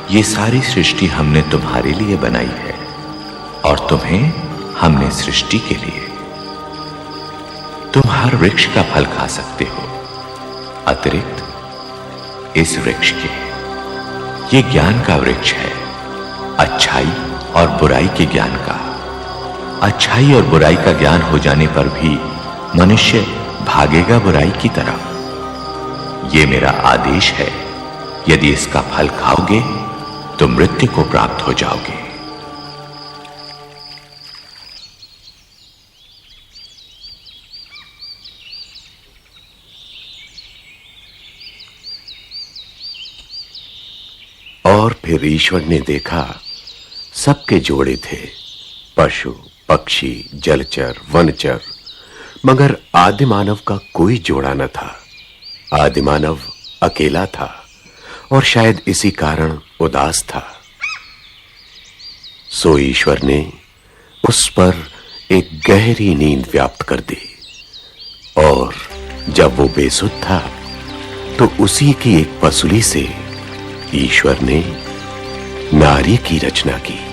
ये सारी सृष्टि हमने तुम्हारे लिए बनाई है और तुम्हें हमने सृष्टि के लिए। तुम हर वृक्ष का फल खा सकते हो अतिरिक्त इस वृक्ष के। ये ज्ञान का वृक्ष है, अच्छाई और बुराई के ज्ञान का। अच्छाई और बुराई का ज्ञान हो जाने पर भी मनुष्य भागेगा बुराई की तरफ। ये मेरा आदेश है, यदि इसका फल खाओगे तो मृत्यु को प्राप्त हो जाओगे। और फिर ईश्वर ने देखा सबके जोड़े थे, पशु, पक्षी, जलचर, वनचर, मगर आदिमानव का कोई जोड़ा न था। आदिमानव अकेला था और शायद इसी कारण उदास था। सो ईश्वर ने उस पर एक गहरी नींद व्याप्त कर दी और जब वो बेसुध था तो उसी की एक पसुली से ईश्वर ने नारी की रचना की।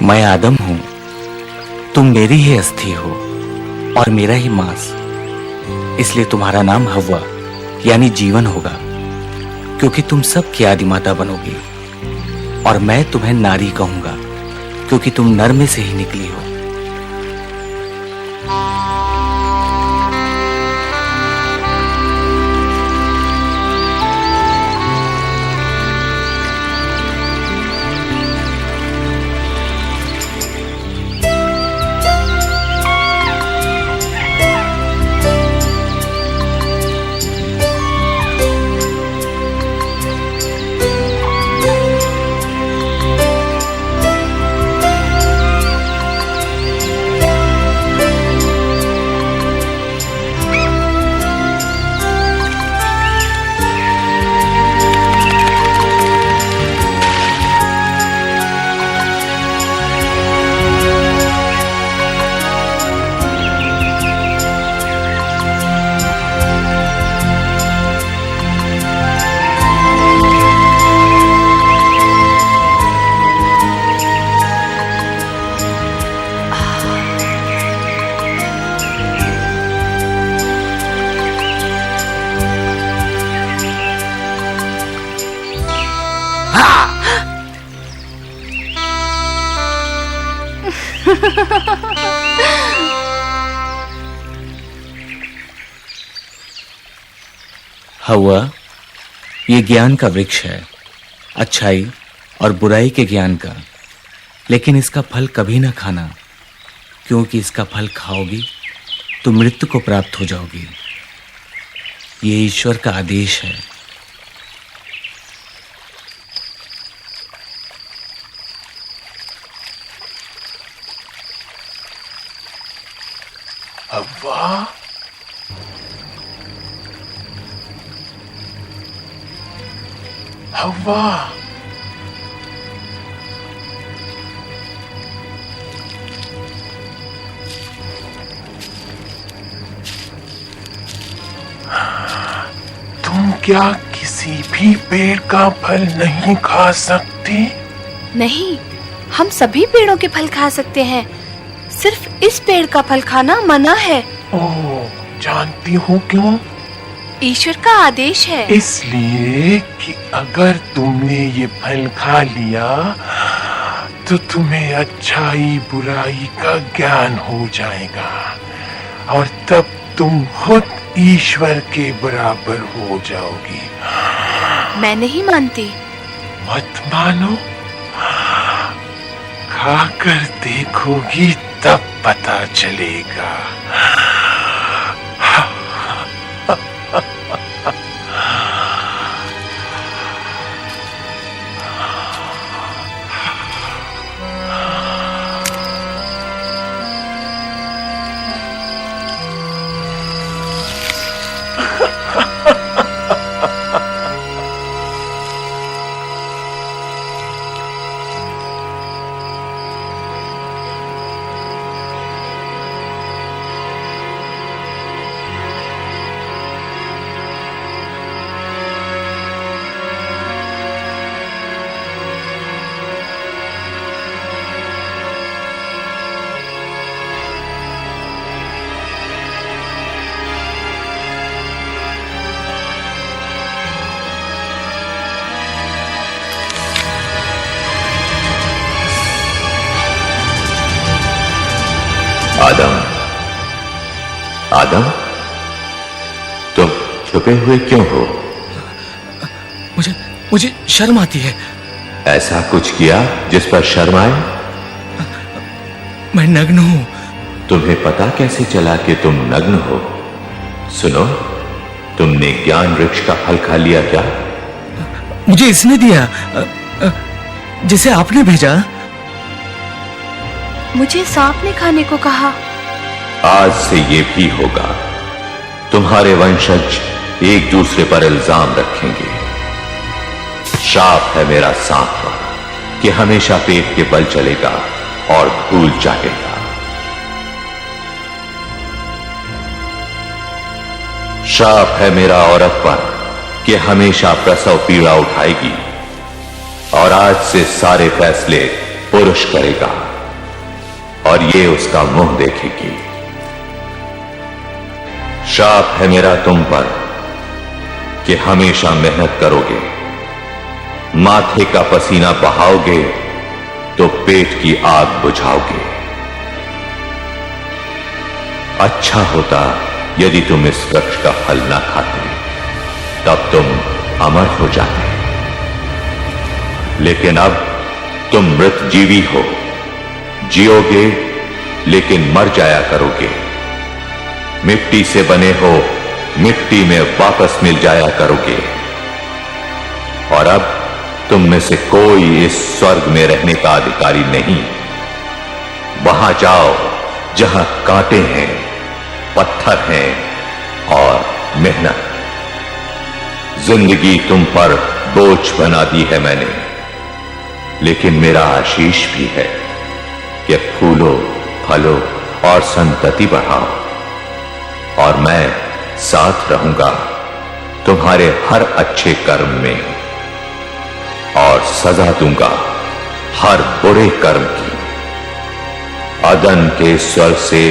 मैं आदम हूं, तुम मेरी ही अस्थि हो और मेरा ही मांस, इसलिए तुम्हारा नाम हव्वा यानी जीवन होगा, क्योंकि तुम सब की आदिमाता बनोगी। और मैं तुम्हें नारी कहूंगा, क्योंकि तुम नर में से ही निकली हो। हव्वा, ये ज्ञान का वृक्ष है, अच्छाई और बुराई के ज्ञान का, लेकिन इसका फल कभी ना खाना, क्योंकि इसका फल खाओगी तो मृत्यु को प्राप्त हो जाओगी। ये ईश्वर का आदेश है। हव्वा, हव्वा, तुम क्या किसी भी पेड़ का फल नहीं खा सकती? नहीं, हम सभी पेड़ों के फल खा सकते हैं। सिर्फ इस पेड़ का फल खाना मना है। ओह, जानती हूँ क्यों? ईश्वर का आदेश है। इसलिए कि अगर तुमने ये फल खा लिया तो तुम्हें अच्छाई बुराई का ज्ञान हो जाएगा और तब तुम खुद ईश्वर के बराबर हो जाओगी। मैं नहीं मानती। मत मानो, खाकर देखोगी तब पता चलेगा। आदम, आदम, तुम छुपे हुए क्यों हो? मुझे शर्म आती है। ऐसा कुछ किया जिस पर शर्म आए? मैं नग्न हूं। तुम्हें पता कैसे चला कि तुम नग्न हो? सुनो, तुमने ज्ञान वृक्ष का फल खा लिया क्या? मुझे इसने दिया, जिसे आपने भेजा। मुझे सांप ने खाने को कहा। आज से ये भी होगा। तुम्हारे वंशज एक दूसरे पर इल्जाम रखेंगे। श्राप है मेरा सांप पर कि हमेशा पेट के बल चलेगा और धूल चाहेगा। श्राप है मेरा औरत पर कि हमेशा प्रसव पीड़ा उठाएगी और आज से सारे फैसले पुरुष करेगा और ये उसका मुंह देखेगी। श्राप है मेरा तुम पर कि हमेशा मेहनत करोगे, माथे का पसीना बहाओगे तो पेट की आग बुझाओगे। अच्छा होता यदि तुम इस वृक्ष का फल ना खाते, तब तुम अमर हो जाते। लेकिन अब तुम मृत जीवी हो, जियोगे लेकिन मर जाया करोगे। मिट्टी से बने हो, मिट्टी में वापस मिल जाया करोगे। और अब तुम में से कोई इस स्वर्ग में रहने का अधिकारी नहीं। वहां जाओ जहां कांटे हैं, पत्थर हैं और मेहनत। जिंदगी तुम पर बोझ बना दी है मैंने, लेकिन मेरा आशीष भी है कि फूलो, फलो और संतति बढ़ाओ। और मैं साथ रहूंगा तुम्हारे हर अच्छे कर्म में और सजा दूंगा हर बुरे कर्म की। अदन के स्वर्ग से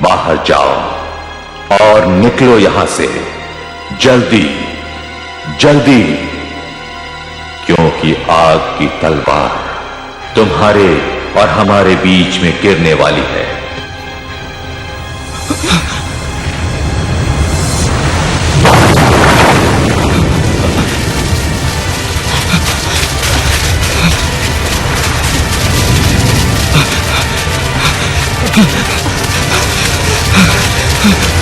बाहर जाओ और निकलो यहां से जल्दी जल्दी, क्योंकि आग की तलवार तुम्हारे और हमारे बीच में गिरने वाली है। Huh?